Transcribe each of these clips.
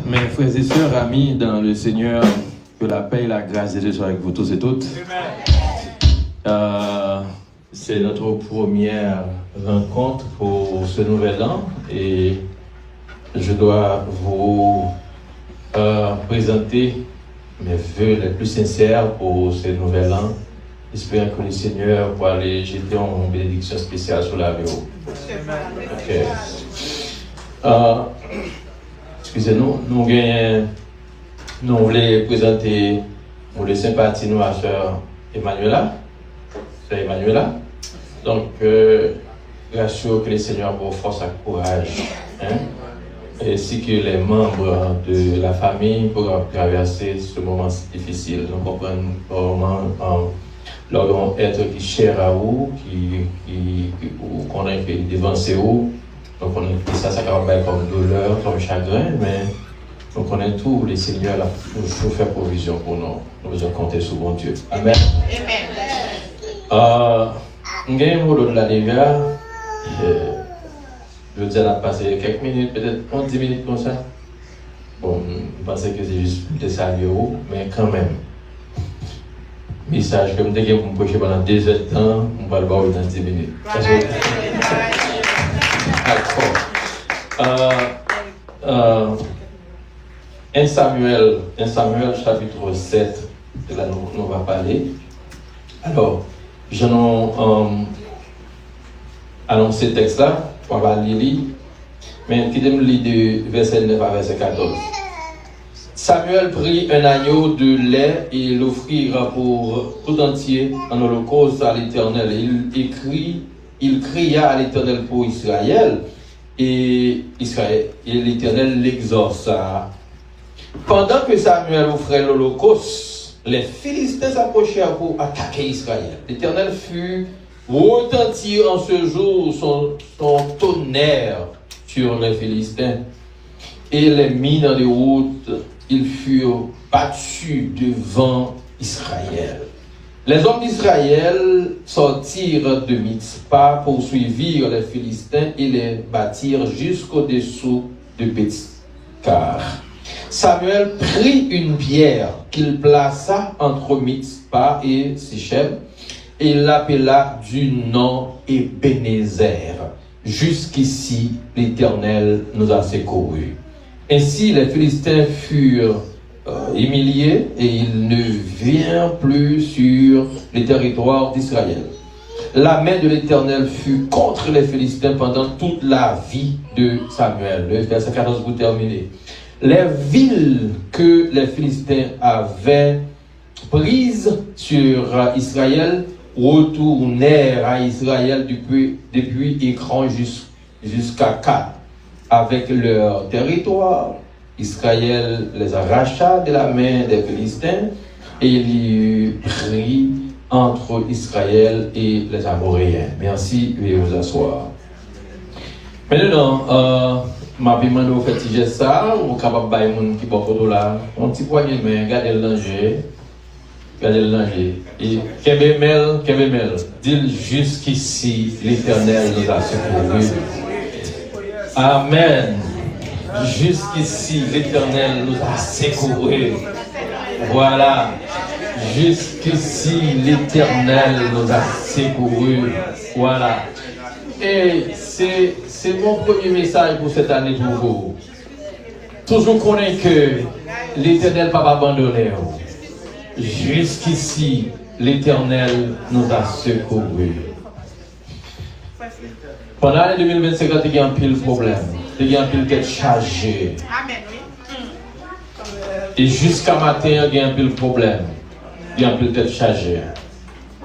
Mes frères et sœurs, amis dans le Seigneur, que la paix et la grâce de Dieu soient avec vous tous et toutes. C'est notre première rencontre pour ce nouvel an et je dois vous présenter mes vœux les plus sincères pour ce nouvel an. J'espère que le Seigneur va aller jeter une bénédiction spéciale sur la vie. Excusez-nous, nous voulons présenter pour les sympathies nous à sœur Emmanuela. Sœur Emmanuela. Donc, rassure que le Seigneur vous force et courage. Ainsi que les membres de la famille pour traverser ce moment difficile. Nous comprenons comment leur être qui cher à vous, qui connaît que devancez vous. Donc on a ça va comme douleur, comme chagrin, mais nous connaissons tout, le Seigneur a toujours fait provision pour nous. Nous devons compter sur bon Dieu. Amen. Nous avons un mot de la dégâts. Je veux dire, on a passé quelques minutes, peut-être 10 minutes comme ça. Bon, je pensais que c'est juste de saluer, mais quand même. Message que je vais vous prêcher pendant 2 heures de temps, on va le voir dans 10 minutes. D'accord. 1 Samuel chapitre 7, de là nous va parler. Alors, je n'ai annoncé ce texte-là, on va lire, mais qui me lit de verset 9 à verset 14. Samuel prit un agneau de lait et l'offrit pour tout entier en holocauste à l'Éternel. Il cria à l'Éternel pour Israël et l'Éternel l'exauça. Pendant que Samuel offrait l'holocauste, les Philistins s'approchèrent pour attaquer Israël. L'Éternel fut retenti en ce jour son tonnerre sur les Philistins et les mit dans les routes. Ils furent battus devant Israël. Les hommes d'Israël sortirent de Mitzpah, poursuivirent les Philistins et les battirent jusqu'au-dessous de Beth-Car. Samuel prit une pierre qu'il plaça entre Mitzpah et Sichem et l'appela du nom Ebenezer. Jusqu'ici, l'Éternel nous a secourus. Ainsi, les Philistins furent humiliés et ils ne vinrent plus sur les territoires d'Israël. La main de l'Éternel fut contre les Philistins pendant toute la vie de Samuel. Le verset 14 pour terminer. Les villes que les Philistins avaient prises sur Israël retournèrent à Israël depuis Écran jusqu'à Kat. Avec leur territoire, Israël les arracha de la main des Philistins et il y eut pris entre Israël et les Amoréens. Merci, veuillez vous asseoir. Maintenant, ma vie m'a fait ça, ou capable de faire un qui bon photo là, un petit poignet de main, regardez le danger. Regardez le danger. Et Kebemel, dit jusqu'ici, l'Éternel nous a secourus. Amen. Jusqu'ici, l'Éternel nous a secourus. Voilà. Jusqu'ici, l'Éternel nous a secourus. Voilà. Et c'est mon premier message pour cette année pour vous. Toujours connaître que l'Éternel ne va pas abandonner. Jusqu'ici, l'Éternel nous a secourus. Pendant l'année 2025, il y a un pile problème. Il y a un pile tête chargée. Et jusqu'à matin, il y a un pile problème. Il y a un pile tête chargée.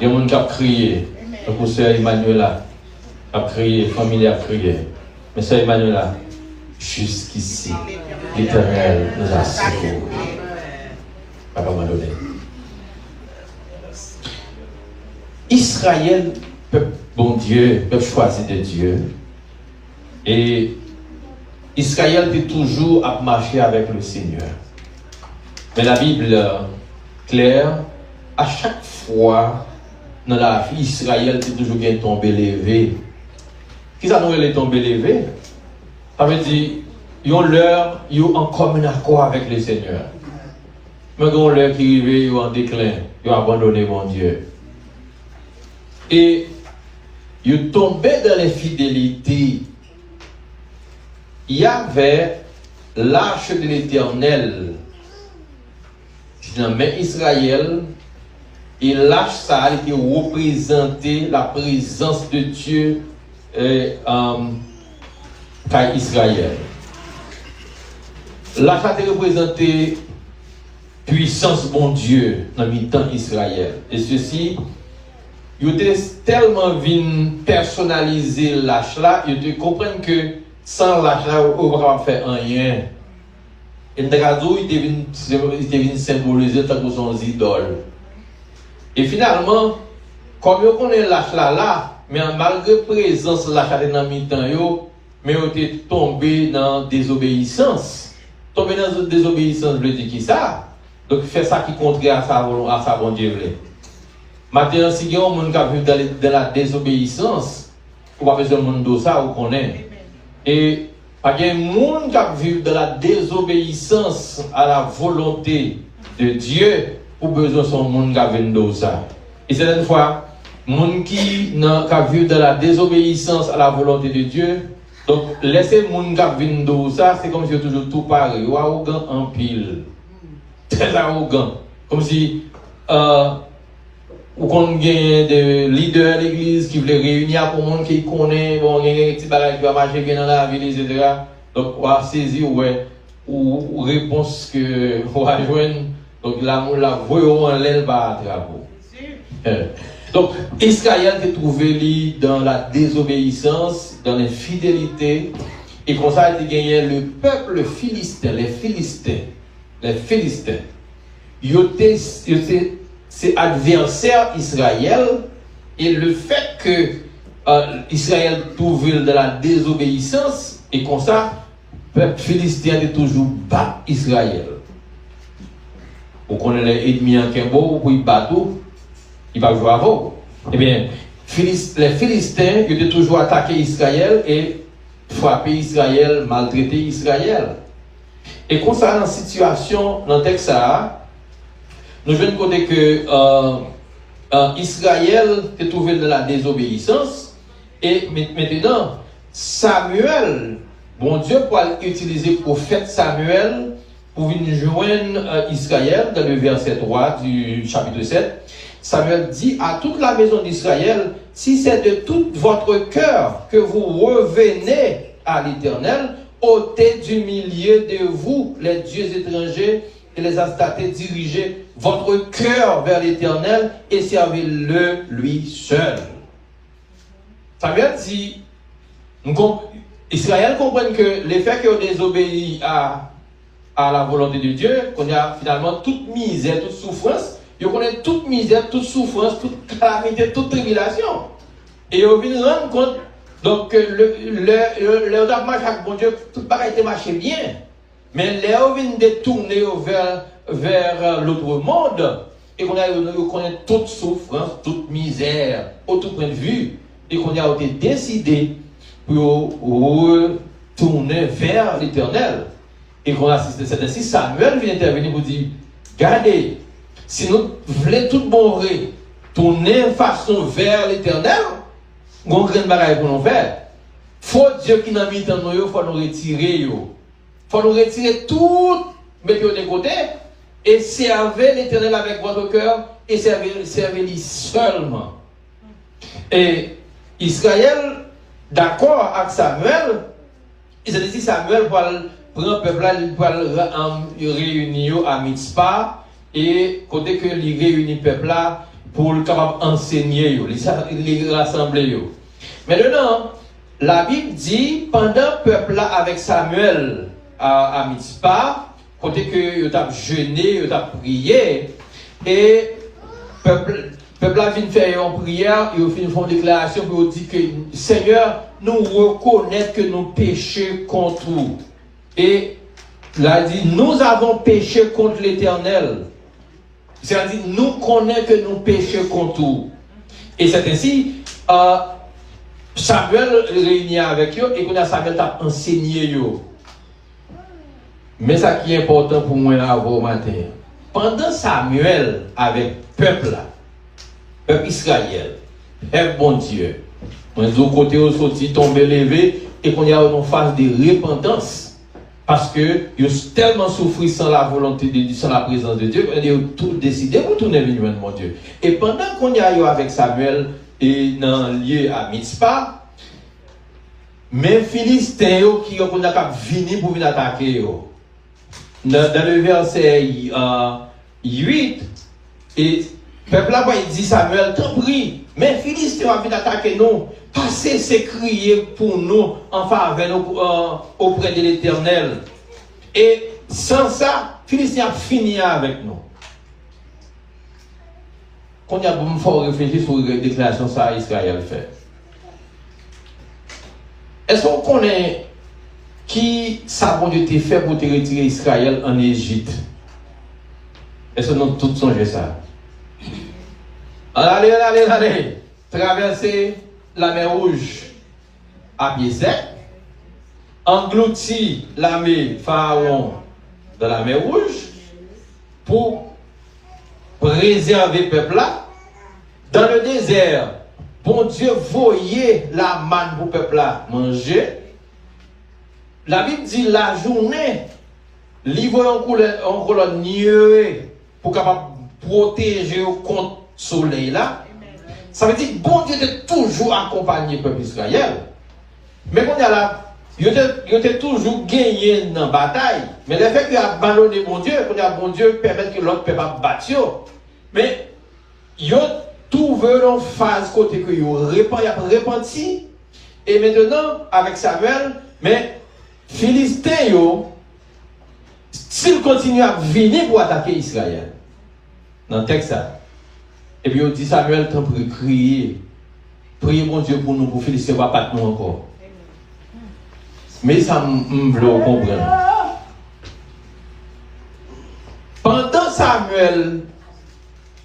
Il y a un monde qui a crié. Le professeur Emmanuela a crié, la famille a crié. Mais c'est Emmanuela, jusqu'ici, l'Éternel nous a secourus. Papa m'a donné. Israël, peuple bon Dieu, peuple choisi de Dieu. Et Israël est toujours à marcher avec le Seigneur. Mais la Bible claire, à chaque fois, dans la vie, Israël est toujours tombé levé. Qui ça nous est tombé levé? Ça veut dire, ils ont l'heure, ils ont en commun accord avec le Seigneur. Mais ils ont l'heure qui arrive, ils ont en déclin, ils ont abandonné mon Dieu. Et ils ont tombé dans l'infidélité. Il y avait l'arche de l'Éternel dans la main Israël, et l'arche ça a été représenté la présence de Dieu par Israël. L'arche a été représenté puissance bon Dieu dans le temps Israël. Et ceci, ils ont tellement venu personnaliser l'arche là, ils comprennent que sans l'arche là, on ne peut pas faire rien. Et le cadeau, il était venu symboliser tant que son idole. Et finalement, comme on connaît l'arche là, mais malgré la présence de l'arche dans le temps, mais on était tombé dans la désobéissance. Tombé dans la désobéissance, veut dire qui ça? Donc, fait ça qui contraire à sa bonne Dieu. Maintenant, si il y a un monde qui vit dans la désobéissance, on va besoin de monde de ça, on connaît. Et il y a un monde qui vit dans la désobéissance à la volonté de Dieu, pour besoin de son monde qui vit dans ça. Et c'est une fois, le monde qui vit dans la désobéissance à la volonté de Dieu, donc laissez le monde qui vit dans ça, c'est comme si toujours tout pareil, ou arrogant en pile. Très arrogant. Comme si ou qu'on gagne des leaders de l'église qui veulent réunir pour le monde qui connaît, bon, il y a des petits bagages qui vont marcher bien dans la ville, etc. Donc, on va saisir, ouais, ou réponse que on va joindre. Donc, la voyons en l'aile bas à drapeau. Donc, Israël s'est trouvé dans la désobéissance, dans l'infidélité, et comme ça, il a gagné le peuple philistin, les Philistins. Ils étaient c'est adversaire Israël, et le fait que Israël trouve dans la désobéissance, et comme ça, le peuple philistin est toujours battre Israël. Vous connaissez les ennemis en Kimbo, pour ils battent, ils ne vont pas jouer avant. Eh bien, les Philistins étaient toujours attaqué Israël et frappé Israël, maltraité Israël. Et comme ça, dans la situation, dans le texte, nous venons de côté que Israël s'est trouvé dans la désobéissance, et maintenant, Samuel, bon Dieu pour utiliser le prophète Samuel pour venir joindre Israël dans le verset 3 du chapitre 7. Samuel dit à toute la maison d'Israël, si c'est de tout votre cœur que vous revenez à l'Éternel, ôtez du milieu de vous les dieux étrangers et les astatés, dirigez votre cœur vers l'Éternel et servez-le lui seul. Samuel dit, Israël comprend que l'effet qu'on désobéit à la volonté de Dieu, qu'on a finalement toute misère, toute souffrance, ils connaissent toute misère, toute souffrance, toute calamité, toute tribulation. Et on vient rendre compte donc le marche avec bon Dieu, tout pareil était marché bien. Mais les on vient détourner vers l'autre monde, et qu'on connaît toute souffrance, toute misère, au tout point de vue, et qu'on a été décidé pour retourner vers l'Éternel. Et qu'on a assisté, c'est ainsi Samuel vient intervenir pour dire, regardez, si nous voulons tout bon tourner façon vers l'Éternel, nous avons un grand bagage pour nous faire. Faut Dieu qui n'a mis dans nous, il faut nous retirer. Il faut nous retirer tout, mettre de côté, et servir l'Éternel avec votre cœur, et servir lui seulement. Et Israël, d'accord avec Samuel, il s'est dit Samuel pour prendre le peuple là, pour le réunir à Mitzpah, et côté que il réunit le peuple là pour le capable enseigner, les rassembler. Maintenant, la Bible dit, pendant le peuple là avec Samuel à Mitzpah, côté que il a jeûné, il a prié, et le peuple là vient faire une prière, il fait une déclaration pour dire que Seigneur, nous reconnaissons que nous péchons contre vous. Et là il dit, nous avons péché contre l'Éternel. C'est-à-dire, nous connaissons que nous péchons contre vous. Et c'est ainsi, Samuel réunit avec eux, et qu'on a Samuel t'a enseigné eux. Mais ça qui est important pour moi là au matin, pendant Samuel avec peuple là, peuple Israël, peuple bon Dieu, on est au côté où sorti tomber levé et qu'on y a une phase de repentance parce que ils ont tellement souffert sans la volonté de Dieu, sans la présence de Dieu, ils ont tout décidé pour tourner vers mon Dieu. Et pendant qu'on y a eu avec Samuel et dans le lieu à Mitzpah, mais Philistins qui ont venu pour venir attaquer dans le verset 8 et peuple là il dit Samuel t'en prie mais Philistins va venir attaquer nous passez c'est crier pour nous en faveur auprès de l'Éternel et sans ça Philistins a fini avec nous. Quand il y a beaucoup faut réfléchir sur la déclaration ça Israël fait. Est-ce qu'on connaît qui ça bon Dieu t'a fait pour te retirer Israël en Égypte? Est-ce que nous tous songez ça? Allez, traverser la mer Rouge à pied sec, engloutir l'armée Pharaon dans la mer Rouge pour préserver le peuple là. Dans le désert, bon Dieu voyait la manne pour le peuple là manger. La Bible dit la journée, livre en colonne nuée pour capable protéger contre le soleil là. Ça veut dire que bon Dieu était toujours accompagné peuple Israël. Mais quand il y a là, il était toujours gagné dans la bataille. Mais le fait qu'il a abandonné bon Dieu, quand il y a bon Dieu permet que l'autre peut pas battre. Mais il a trouvé une phase côté que il a repenti. Et maintenant, avec Samuel, mais Philistins, s'ils continuent à venir pour attaquer Israël, dans le texte, et puis on dit Samuel, t'en prie, crier, priez mon Dieu pour nous, pour Philistins, va pas nous encore. Mais ça me veut comprendre. Pendant Samuel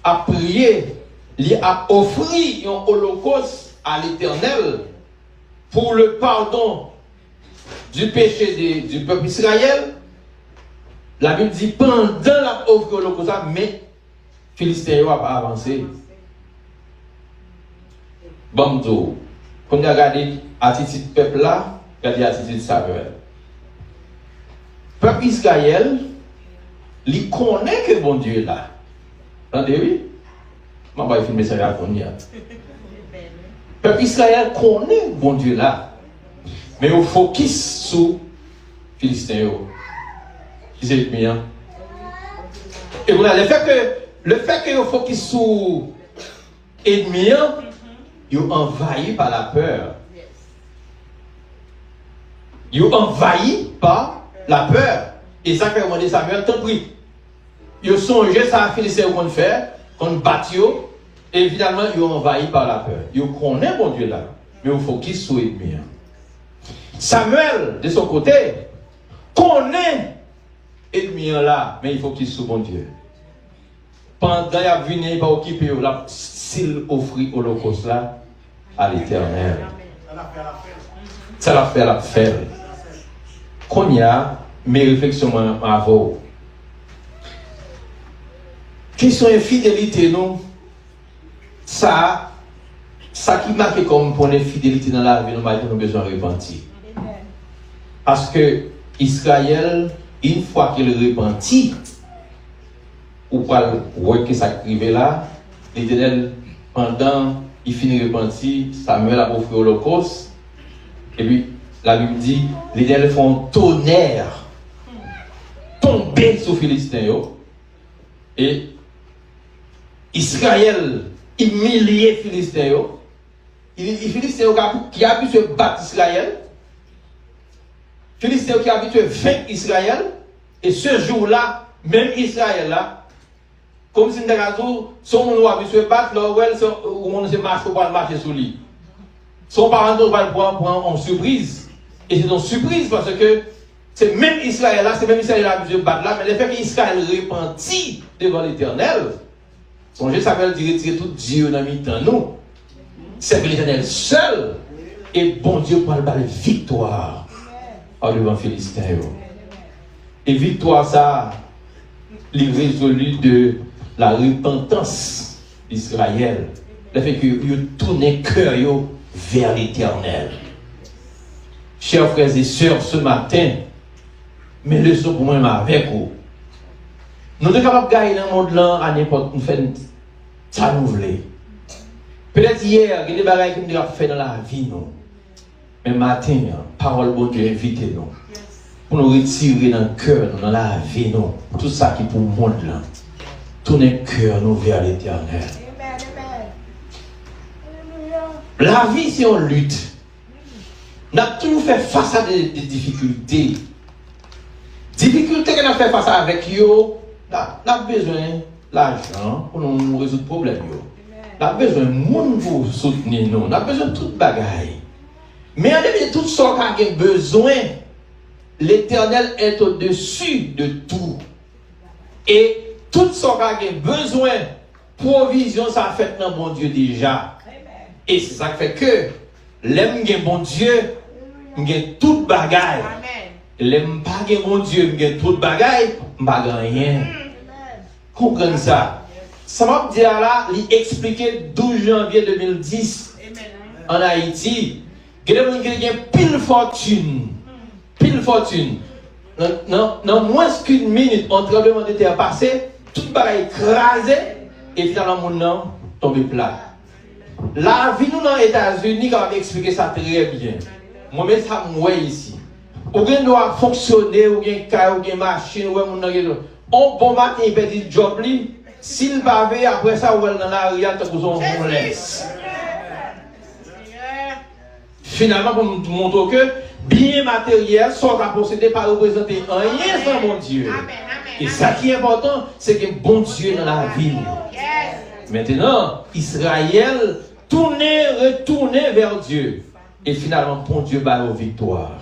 a prié, il a offert un holocauste à l'Éternel pour le pardon du péché du peuple Israël. La Bible dit pendant la offre de l'holocauste, mais Philistins n'a pas avancé. Bon, quand on a regardé l'attitude du peuple là, regardez l'attitude de Samuel. Le peuple Israël, il connaît que bon Dieu est là. Entendez-vous? Je vais filmer ça à Konya. Le peuple Israël connaît bon Dieu là. Mais il focus sur Philistins. Qui c'est le mien? Et voilà, le fait que vous focus sur l'ennemi, vous envahi par la peur. Vous envahi par la peur. Et ça fait demander Samuel, t'en prie. Vous songez ça à Philistins qu'on fait, qu'on bat, et finalement, vous envahi par la peur. Vous connaissez mon Dieu là, mais vous focus sur l'ennemi. Samuel, de son côté, connaît l'ennemi là, mais il faut qu'il soit bon Dieu. Pendant qu'il a venu, il va occuper là, s'il offre l'holocauste là à l'Éternel. Ça l'a fait la faire. Quand il y a mes réflexions avant. Question infidélité, non? Ça qui marque comme pour l'infidélité dans la vie, nous avons besoin de repentir. Parce que Israël, une fois qu'il repentit, ou pas voir que ça arrive là, l'Éternel, pendant il finit de repentir, Samuel a offert l'holocauste, et puis la Bible dit, l'Éternel fait un tonnerre tomber sur Philistins, et Israël humilié Philistins, Philistins qui a pu se battre Israël, Philistins qui a habitué vaincre Israël, et ce jour-là, même Israël là, comme si son monde a habitué battre, là où on se marche pour marcher sur lui. Son parent va le prendre en surprise. Et c'est une surprise parce que c'est même Israël là, c'est même Israël qui a habitué battre là, mais le fait qu'Israël repentit devant l'Éternel, songez, ça veut dire retirer tout Dieu dans mi-temps, nous. C'est l'Éternel seul, et bon Dieu pour le victoire. Devant Philistins. Et victoire, ça, il résolu de la repentance d'Israël. Le fait qu'ils tournent cœur vers l'Éternel. Chers frères et sœurs, ce matin, mes leçons pour moi avec vous. Nous sommes capables de gagner dans le monde là à n'importe où, ça nous voulons. Peut-être hier, il y a des bagages que nous avons fait dans la vie, non. Mais matin, parole de Dieu invite nous. Pour nous retirer dans le cœur, dans la vie, non. Tout ça qui pour le monde là. Tourner le cœur nous vers l'Éternel. La vie, c'est une lutte. Nous avons toujours fait face à des difficultés. Difficultés que nous avons fait face avec eux, nous avons besoin d'argent pour nous résoudre le problème. Nous avons besoin de monde pour soutenir nous. Nous avons besoin de toute bagaille. Mais en début de tout ce qu'on a besoin, l'Éternel est au-dessus de tout. Et tout ce qu'on a besoin, provision, ça fait dans bon Dieu déjà. Et c'est ça qui fait que l'aime bon Dieu, j'ai toute bagaille. L'aime pas bon Dieu, j'ai toute bagaille, je rien. Comprenez ça? Ça m'a dit là, il expliqué 12 janvier 2010 en Haïti. Il y a pile fortune. Pile fortune. Dans moins qu'une minute, un tremblement de terre passé, tout bagaille écrasé, et finalement, mon nom tombé plat. La vie nous dans les États-Unis, quand on expliqué ça très bien. Moi-même, ça moi ici. Ou bien doit fonctionner, ou bien car, ou bien machine, ou bien on bon matin, il perd le job, s'il va veiller après ça, ou dans la réalité, on laisse. Finalement, pour nous montrer que bien matériel sont à posséder par représenter rien sans mon Dieu. Et ça qui est important, c'est que bon Dieu dans la vie. Maintenant, Israël retournait vers Dieu. Et finalement, bon Dieu bat aux victoires.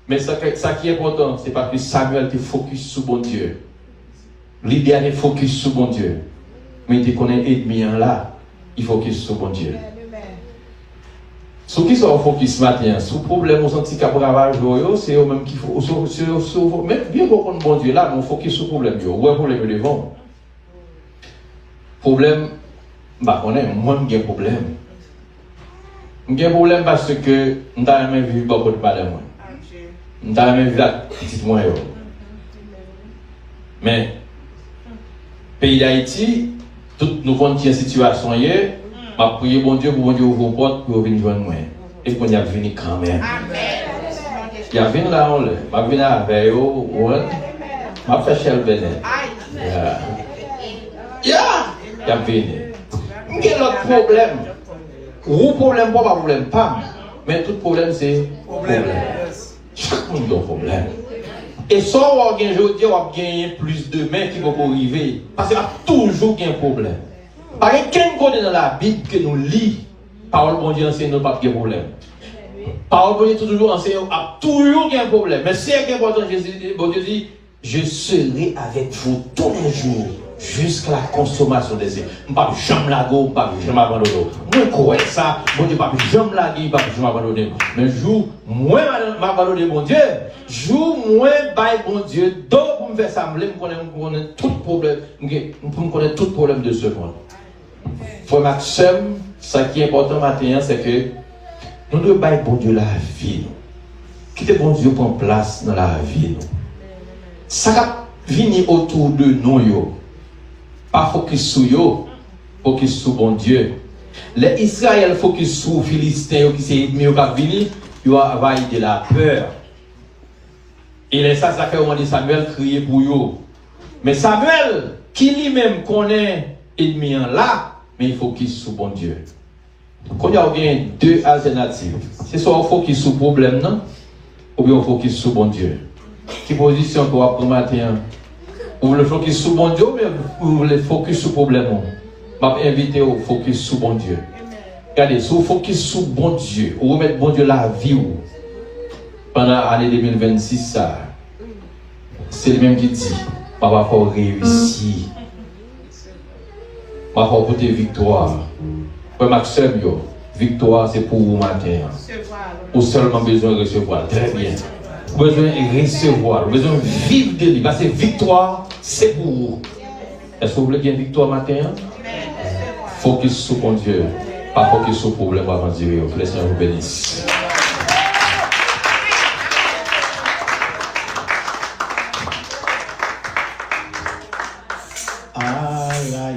Mais ça qui est important, c'est pas que Samuel te focus sur bon Dieu. L'idée est focus sur bon Dieu. Mais tu connais ennemi là, il focus sur bon Dieu. Ceux qui sont focus ce matin, sous problème au senti qu'à bravage, c'est eux même qui faut. Même bien qu'on connaît bon Dieu là, mais on focus sur le problème. Où est le problème devant? Problème, bah, on est, moi, j'ai un problème. J'ai un problème parce que je n'ai jamais vu beaucoup de parler. Je n'ai jamais vu la petite moi. Mais, pays d'Haïti, tout nous connaissons une situation hier. Je prie bon Dieu pour bon Dieu ouvrir les portes pour venir joindre moi. Et qu'on y a venu quand même. Il y a venu là, je vais venir avec eux, je vais faire chez le Bénin. Il y a venu. Il y a l'autre problème. Gros problème, pas problème, pas. Mais tout problème, c'est problème. Chaque monde a un problème. Et ça, on va gagner plus de mains qui vont arriver. Parce qu'il y a toujours un problème. Par exemple, côté dans la Bible que nous lisons, parole bon Dieu enseigne, nous pas de problème. Parole bon Dieu toujours enseigne, a toujours un problème. Mais c'est important, bon Dieu dit, je serai avec vous tous les jours jusqu'à la consommation des œufs. Je ne vais pas jamais la go, je ne vais pas jamais abandonner. Moi, crois ça, bon Dieu, je ne vais pas jamais la guider, je ne vais pas jamais abandonner. Mais jour, moi, je m'abandonner, bon Dieu. Jour, moi, bon Dieu, donc pour me faire ça, je connais tout problème, pour me connaître tout problème de ce monde. Frère Maxime, ce qui est important maintenant, c'est que nous devons bailler bon Dieu la vie. Quitter bon Dieu prendre place dans la vie. Ça va venir autour de nous. Pas focus sur eux, focus sur bon Dieu. Les Israël focus sur les Philistins qui sont ennemis qui vont venir, ils vont avoir de la peur. Et ça fait au moment de Samuel crier pour eux. Mais Samuel, qui lui-même connaît ennemi là, mais il focus sur bon Dieu. Quand il y a deux alternatives, c'est soit on focus sur le problème, non? Ou bien on focus sur bon Dieu. Quelle position qu'on va prendre matin? Vous voulez focus sur bon Dieu, mais vous voulez focus sur le problème? Je vais inviter au focus sur bon Dieu. Regardez, si vous focus sur bon Dieu, vous remettez bon Dieu la vie pendant l'année 2026, c'est le même qui dit, on va faire réussir. On va faire porter victoire. Pour Maxime, victoire c'est pour vous matin. Ou seulement besoin de recevoir. Très bien. Vous avez besoin de recevoir, vous avez besoin de vivre de lui. Parce que victoire, c'est pour vous. Est-ce que vous voulez gagner victoire matin? Focus sur mon Dieu. Pas focus sur le problème avant de dire. Que le Seigneur vous bénisse.